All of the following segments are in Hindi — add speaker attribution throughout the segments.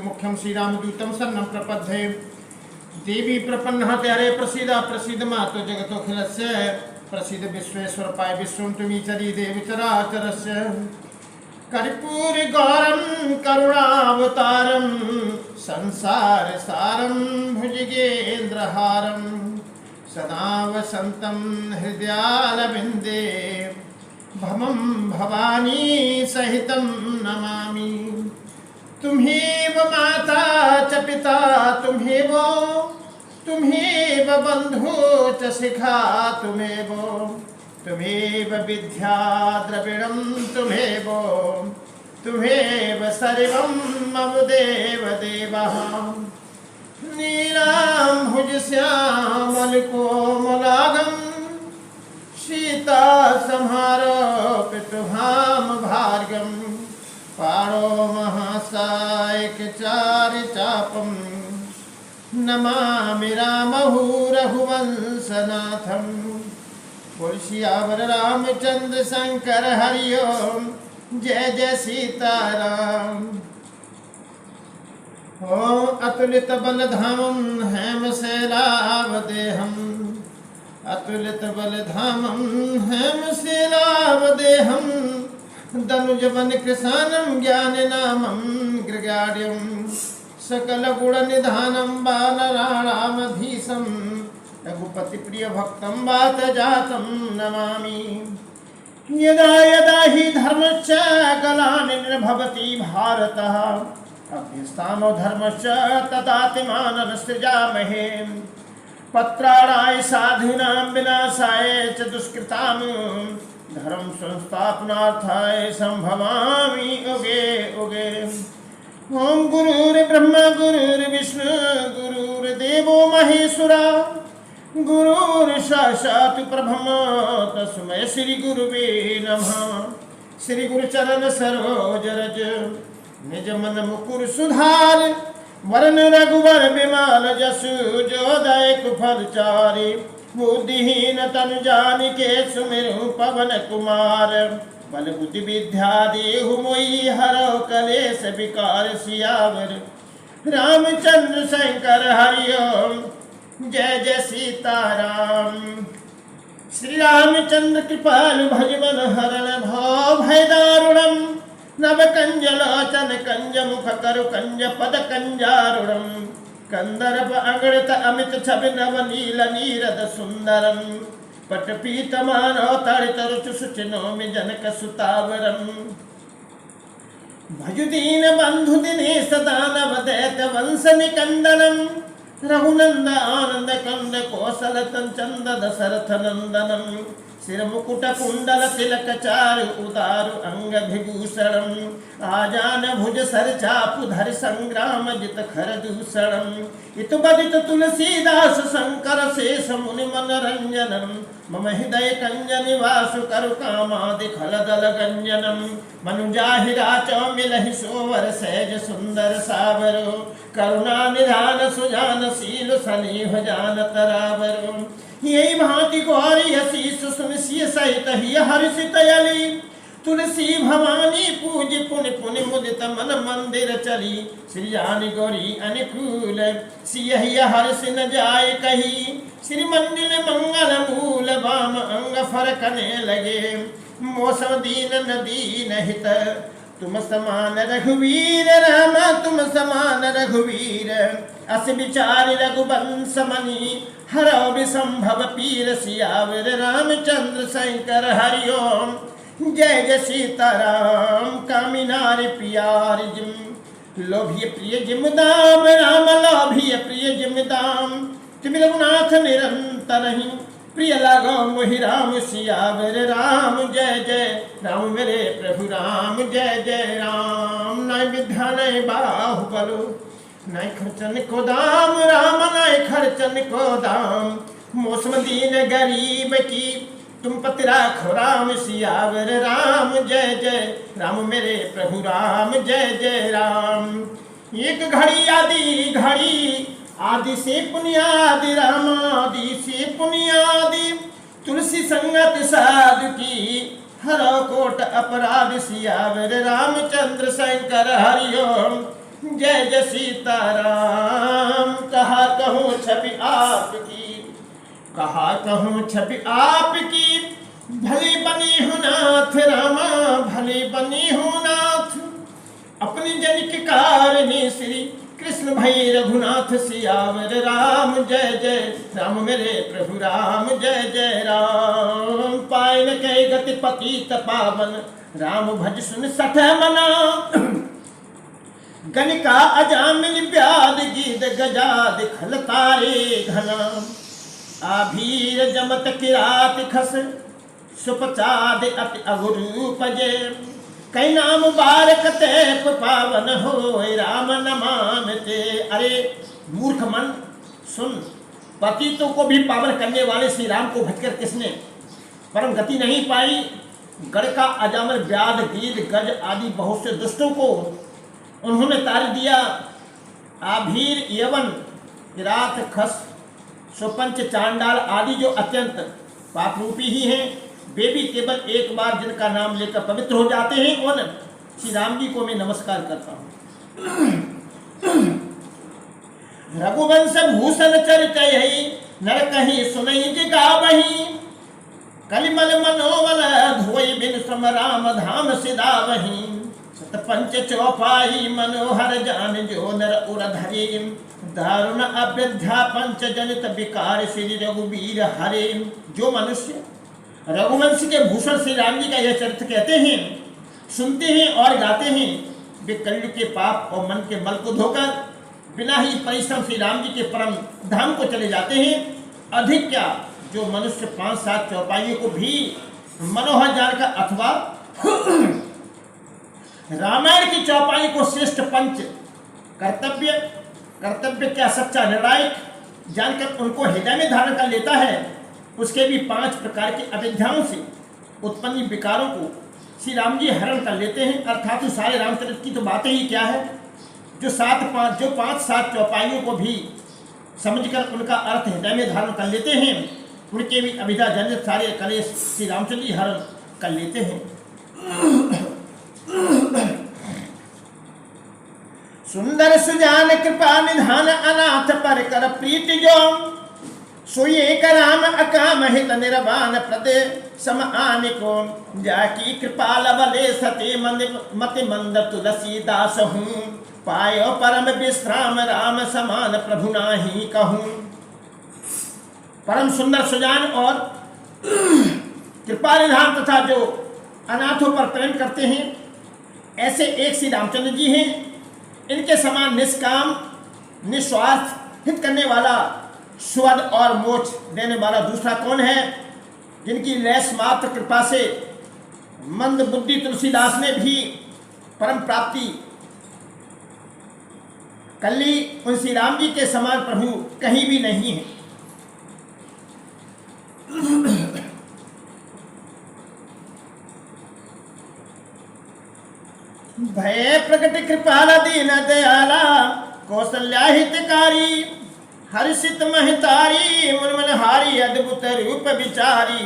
Speaker 1: मुख्यम श्रीरामदूतम शरणं प्रपद्ये। देवी प्रपन्नहते हरे प्रसीद प्रसीद मातु जगतोऽखिलस्य प्रसीद विश्वेश्वर पाय विश्वं त्वमीचरी देवी चराचरस्य। कर्पूर गौरम करुणावतारम संसार सारम भुजगेन्द्रहारम सदा वसंतं हृदयारविंदे भवं भवानी सहितं नमामि। तुम्हेव माता च पिता तुम्हेव बंधु च शिखा तुम्हेव विद्या द्रविणं तुम्हेव सर्वं मम देव देवः। नीलाम्भुजश्यामल कोमलांगं सीता संहारो पितुहाम भार्गं पाणो महासायक चारिचापं नमामि रामहु रघुवंशनाथं। बोल सियावर रामचंद्र शंकर हरि ओम जय जय सीताराम। ओम अतुलित बलधामं हेमशैलावदेहम् अतुलित बलधामं हेमशैलावदेहम् दनुजवन कृशानं ज्ञाननामं गृगाढ्यं सकल गुण निधानं बालराणामधीशं रघुपति प्रिय भक्तं वात जातं नमामि। यदा यदा हि धर्मश्च ग्लानिर्भवति भारतः अभ्युत्थानो धर्मश्च तदात्मानं सृजामहे। पत्राणाय साधूनां विनाशाय च दुष्कृतां धर्म संस्थापनार्थाय संभवामि युगे युगे। ओम गुरुर्ब्रह्मा गुरुर्विष्णु गुरुर्देवो महेश्वरा गुरुर्साक्षात् परब्रह्म तस्मै श्री गुरुवे नमः। श्री गुरु चरण सरोज रज निज मन मुकुर सुधार वरन रघुवर विमल जसु जोदायक फल चारि। बुद्धिहीन तनु जानिके सुमिरु पवन कुमार बल बुद्धि विद्या देहु मोहि हरौ कलेश विकार। सियावर रामचंद्र शंकर हरि ओम जय जय सीताराम। श्री रामचंद्र कृपालु भजमन हरण भव भय दारुणम नव कंज लोचन कंज मुख करु कंज पद कंजारुणम कंदर्प अगणित अमित छवि नव नील नीरद सुंदरम पट पीतमानो तड़ित रुचि सुचिनोमि जनक सुतावरम। भजुदीन बंधु दिनेश दानव दैत वंश निकंदनम रघुनंद आनंद कंद कौशल चंद दशरथ नंदनम। सिर मुकुट कुंडल तिलक चारु उदारु अंग विभूषणम आजान भुज सर चापु धर संग्राम जित खर दूषणम। इतु बदित तुलसीदास शंकर शेष मुनि मनरंजनम मम हृदय कंज निवासु करु कामादि खलदल गंजनम। मनुजाहिरा चौमिलहि सोवर सहज सुंदर सावरो करुणा निधान सुजान शील सनीह जान तरावरो। यही भांति गौरी शीश सुनसिय सहित ही हर्षित यली तुलसी भवानी पूज पुनि पुनि मुदित मन मंदिर चली। श्री जानी गौरी अनुकूल सियहि हर्ष न जाय कही श्री मंदिर मंगल मूल वाम अंग फरकने लगे। मौसम दीन नदी नहित तुम समान रघुवीर राम तुम समान रघुवीर। अस विचार रघुवंश मणि हरौ विसंभव पीर। सियावर रामचंद्र शंकर हरि ओम जय जय सीताराम। कामी नारी प्यार जिम लोभिय प्रिय जिमदाम राम लोभिय प्रिय जिमदाम। तुम रघुनाथ निरंतर ही प्रिय लागो मोहि राम। सियावर राम जय जय राम मेरे प्रभु राम जय जय राम। नाय विद्या नाय बाहुबलो नाय खर्चन को दाम राम नाय खर्चन को दाम। मौसम दीन गरीब की तुम पति राखो राम। सियावर राम जय जय राम मेरे प्रभु राम जय जय राम। एक घड़ी आदि से पुण्यादि राम आदि से पुण्यादि तुलसी संगत साधु की हरो कोट अपराध। सियावर रामचंद्र शंकर हरि ओम जय जय सीताराम। कहा कहूँ छवि आपकी, कहा कहूँ छवि आपकी, भली बनी हूँ नाथ रामा, भली बनी हूँ नाथ। अपनी जनिक कारिणी श्री कृष्ण भई रघुनाथ सियावर राम। जय जय राम मेरे प्रभु राम, जय जय राम। पायन कह गति पतित पावन, राम भज सुन सठ मना। गणिका अजामिल व्याध गीत गजाद खल तारे घना। आभीर जमत किरात खस, सुपचाद अति अगुरूप जय। कई नाम बारक तैप पावन हो, राम नमामते। अरे मूर्ख मन सुन, पतितों को भी पावन करने वाले श्री राम को भजकर किसने परम गति नहीं पाई। गढ़ का अजामर व्याध गीत गज आदि बहुत से दुष्टों को उन्होंने तार दिया। आभीर यवन किरात खस सुपंच चांडाल आदि जो अत्यंत पापरूपी ही हैं, वे भी केवल एक बार जिनका नाम लेकर पवित्र हो जाते हैं, उन श्री राम जी को मैं नमस्कार करता हूँ। रघुवंश भूषण चरित यही, नर कहीं सुनई जिगावही। कलिमल मनोवल धोई बिन सम राम धाम सिदा वही। सतपंच चौपाई मनोहर जान जो नर उर धरे। दारुण अभ्यध्या पंच जनित विकार श्री रघुवीर हरे। जो मनुष्य रघुवंश के भूषण श्री राम जी का यह चरित्र कहते हैं, सुनते हैं और गाते हैं, वे कलयुग के पाप और मन के मल को धोकर बिना ही परिश्रम श्री राम जी के परम धाम को चले जाते हैं। अधिक क्या, जो मनुष्य 5-7 चौपाइयों को भी मनोहर जानकर अथवा रामायण की चौपाई को श्रेष्ठ पंच कर्तव्य क्या सच्चा निर्णायक जानकर उनको हृदय में धारण कर लेता है, उसके भी 5 प्रकार की अविद्याओं से उत्पन्न विकारों को श्री राम जी हरण कर लेते हैं। अर्थात सारे रामचरित्र की तो बातें ही क्या है, जो 5-7 चौपाइयों को भी समझकर उनका अर्थ हृदय में धारण कर लेते हैं, उनके भी अविद्या जनित सारे कलेश श्री रामचंद्र जी हरण कर लेते हैं। सुंदर सुजान कृपा निधान अनाथ पर कर प्रीत जो। सोई एक राम अकाम हित निर्वाण प्रदे सम आने को। जाकी कृपा लवले सते मति मंद तुलसीदास हूँ। पायो परम विश्राम राम समान प्रभु नाही कहूँ। परम सुंदर सुजान और कृपा निधान तथा जो अनाथों पर प्रेम करते हैं, ऐसे एक श्री रामचंद्र जी हैं। इनके समान निष्काम निस्वार्थ हित करने वाला, स्वर्ग और मोक्ष देने वाला दूसरा कौन है। जिनकी लेस मात्र कृपा से मंद बुद्धि तुलसीदास ने भी परम प्राप्ति कर ली, उन श्री राम जी के समान प्रभु कहीं भी नहीं है। भय प्रकट कृपाल दीन दयाला, कौशल्या हितकारी, हर्षित महतारी, मुनमन हारी अद्भुत रूप विचारी।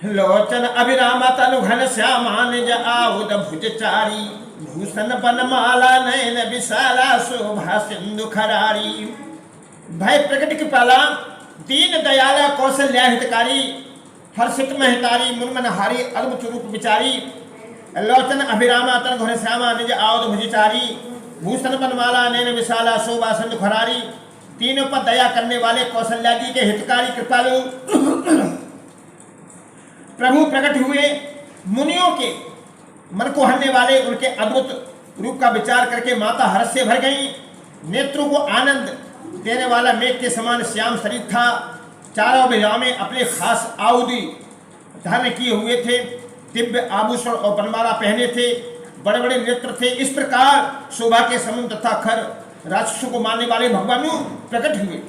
Speaker 1: लोचन अभिरामा तनु घन श्यामा निज आउद भुजचारी। भूषण बनमाला नयन विशाला शोभा सिंधु खरारी। भय प्रकट कृपाला, दीन दयाला, कौशल्या हितकारी, हर्षित महतारी, मुनमन हारी अद्भुत रूप विचारी। लोचन अभिरामा तनु घन श्यामा निज आउद भुजचारी। भूषण बनमाला नयन विशाला शोभा सिंधु खरारी। तीनों पर दया करने वाले कौशल्या जी के हितकारी कृपालु प्रभु प्रकट हुए। मुनियों के मन को हरने वाले उनके अद्भुत रूप का विचार करके माता हर्ष से भर गई। नेत्रों को आनंद देने वाला मेघ के समान श्याम शरीर था। चारों भुजाओं में अपने खास आउदी धारण किए हुए थे। दिव्य आभूषण और बनमाला पहने थे। बड़े बड़े नेत्र थे। इस प्रकार शोभा के समुद्र तथा खर राक्षसों को मारने वाले भगवान प्रकट हुए।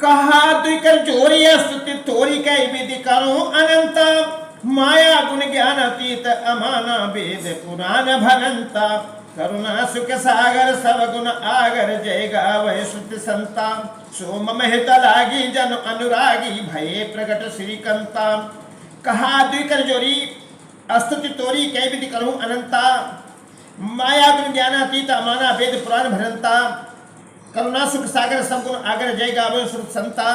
Speaker 1: कहा दुकर जोरी स्तुति तोरी कई विधि करो अनंत। माया गुण ज्ञान अतीत अमाना वेद पुराण भगंता। करुणा सुख सागर सब गुण आगर जय गावै सुत संता। सोम महित लागी जन अनुरागी भये प्रकट श्रीकंता। कहा दुकर जोरी स्तुति तोरी कै विधि करूं अनंता, माया गुण ज्ञानातीत अमाना वेद पुराण भरंता, करुणा सुख सागर संपूर्ण आगर जय गावे सुख संता,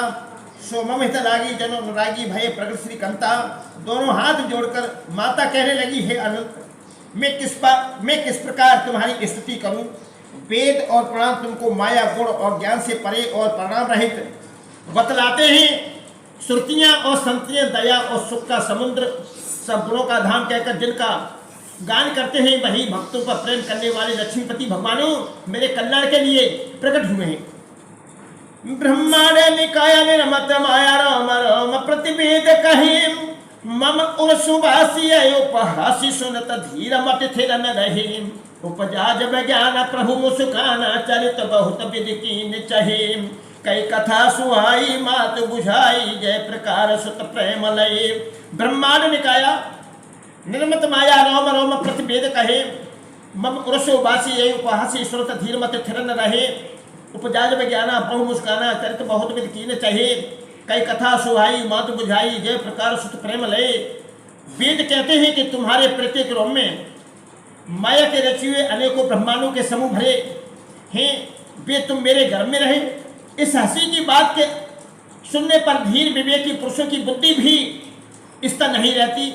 Speaker 1: सो मम हित लागी जनो अनुरागी भय प्रगट श्री कंता। दोनों हाथ जोड़कर माता कहने लगी, हे अनंत, मैं किस प्रकार तुम्हारी स्तुति करूं। वेद और पुराण तुमको माया गुण और ज्ञान से परे और परिणाम रहित बतलाते हैं। श्रुतियां और संतियां दया और सुख का समुद्र, सब गुणों का धाम कहकर जिनका गान करते हैं, वही भक्तों पर प्रेम करने वाले लक्ष्मीपति भगवानों मेरे कल्याण के लिए प्रकट हुए हैं। ब्रह्मांड निकाय निर्मत माया राम राम प्रतिवेद कहे, मम उर सुभाषी उपहासी सुनत धीर मत थिर न रहे। उपजा जब ज्ञान प्रभु मुस्काना, चरित बहुत विधि कीन चहे। कई कथा सुहाई मात बुझाई, जय प्रकार सुत प्रेम लय। ब्रह्मांड निकाया निर्मत माया राम राम प्रतिवेद कहे, मम उरसो बासी उपहासी सुरत धीर मत थिर न रहे। उपजा जब ज्ञाना प्रभु मुस्काना, चरित बहुत विधि कीन चहे। कई कथा सुहाई मात बुझाई, जय प्रकार सुत प्रेम लय। वेद कहते हैं कि तुम्हारे प्रत्येक रोम में माया के रचे हुए अनेकों ब्रह्मांडों के समूह भरे हैं। वे तुम मेरे घर में रहे। इस हंसी की बात के सुनने पर धीर विवेकी पुरुषों की बुद्धि भी स्थिर नहीं रहती,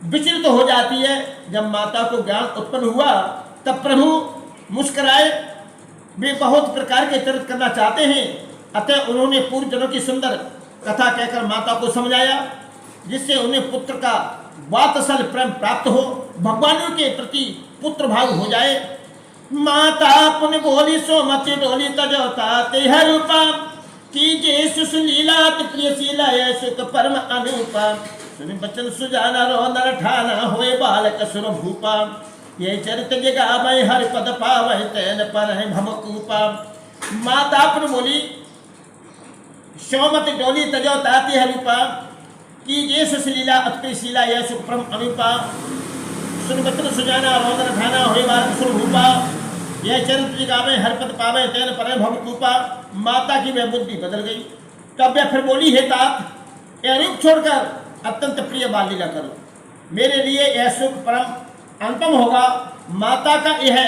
Speaker 1: विचलित तो हो जाती है। जब माता को ज्ञान उत्पन्न हुआ तब प्रभु मुस्कुराए। वे बहुत प्रकार के चरित्र करना चाहते हैं, अतः उन्होंने पूर्व जनों की सुंदर कथा कहकर माता को समझाया, जिससे उन्हें पुत्र का वात्सल प्रेम प्राप्त हो, भगवानों के प्रति पुत्र भाव हो जाए। माता पुन बोली सो मति डोली तजोता तेह रूपा, कीजे सुशीला प्रियशीला सुख परम अनुपा। सुनि बचन सुजाना रो नर ठाना, होए बालक सुर भूपा। ये चरित जगावै हर पद पावै, तैन पर है भमकूपा। माता पुन बोली सौमति डोली तजोता तेह रूपा, कीजे सुशीला अतिशीला यह सुख परम अनुपा। सुन बचन सुजाना रो नर ठाना, होए बालक सुर भूपा। यह चरित्र गावे हर पद पावे, तैन पर भवकूपा। माता की वह बुद्धि बदल गई। तब वह फिर बोली, हे तात, यह रूप छोड़कर अत्यंत प्रिय बाल लीला करो, मेरे लिए यह सुख परम अनुपम होगा। माता का यह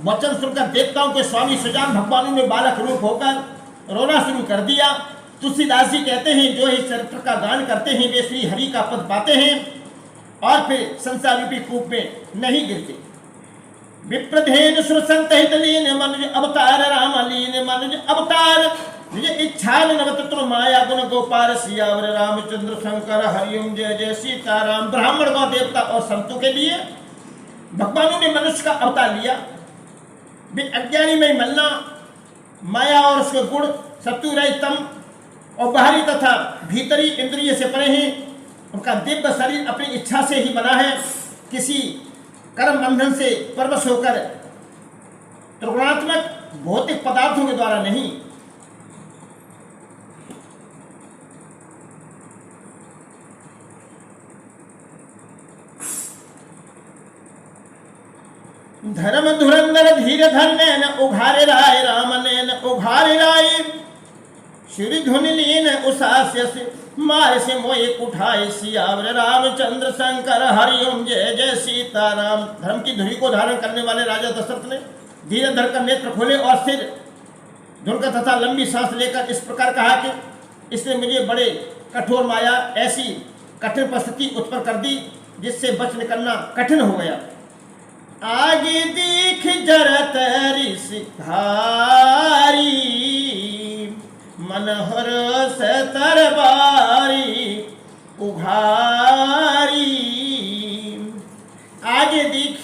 Speaker 1: वचन सुनकर देवताओं के स्वामी सुजान भगवानों ने बालक रूप होकर रोना शुरू कर दिया। तुलसीदास जी कहते हैं, जो इस चरित्र का गान करते हैं वे श्री हरि का पद पाते हैं और फिर संसार रूपी कूप में नहीं गिरते। विप्रधेन सुर संतहित लीन मनुज अवतार राम लीन मनुज अवतार। निज इच्छा नवतत्र माया गुण गोपाल, सियावर रामचंद्र शंकर हरिओम जय जय सीताराम। ब्राह्मण गौ देवता और संतों के लिए भगवानों ने मनुष्य का अवतार लिया। वे अज्ञानी में मलना, माया और उसके गुण शत्रु रहित तम और बाहरी तथा भीतरी इंद्रिय से परे हैं। उनका दिव्य शरीर अपनी इच्छा से ही बना है, किसी कर्म बंधन से परवश होकर त्रिगुणात्मक भौतिक पदार्थों के द्वारा नहीं। धर्म धुरंधर धीर धन्य न उघारे राय, राम ने न उघारे राय। श्री धुन लीन उसास्य से मार से मोए उठाए, सियावर रामचंद्र शंकर हरिओम जय जय सीताराम। धर्म की धुरी को धारण करने वाले राजा दशरथ ने धीरे धर कर नेत्र खोले और सिर झुनकर तथा लंबी सांस लेकर इस प्रकार कहा कि इसने मुझे बड़े कठोर माया ऐसी कठिन परिस्थिति उत्पन्न कर दी, जिससे बच निकलना कठिन हो गया। आगे देख जरत ऋषि धारी, मनोहर से तरबारी उघारी। आगे दीख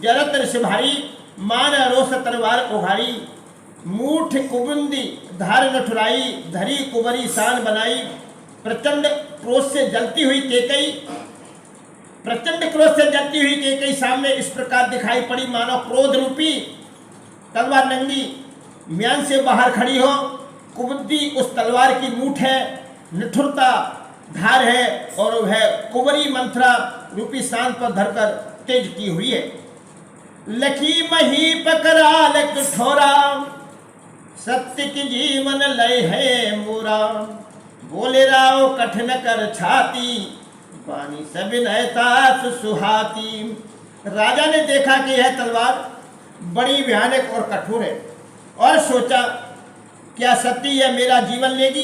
Speaker 1: जरत ऋषि भारी, मान रोष तरवार उघारी। मूठ कुबुंदी धार नठुराई, धरी कुबरी शान बनाई। प्रचंड क्रोध से जलती हुई केकई, प्रचंड क्रोध से जलती हुई केकई सामने इस प्रकार दिखाई पड़ी, मानो क्रोध रूपी तलवार नंगी म्यान से बाहर खड़ी हो। कुबुद्धि उस तलवार की मूठ है, निठुरता धार है और वह कुबरी मंत्रा रूपी शान पर धरकर तेज की हुई है। लखी मही पकराल कठोरा, सत्य की जीवन लय है मोरा। बोले राव कठिन कर छाती, पानी सब नहता सुहाती। राजा ने देखा कि यह तलवार बड़ी भयानक और कठोर है और सोचा क्या सत्य यह मेरा जीवन लेगी।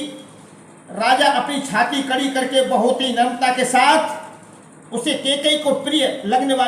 Speaker 1: राजा अपनी छाती कड़ी करके बहुत ही नम्रता के साथ उसे कैकेयी को प्रिय लगने वाली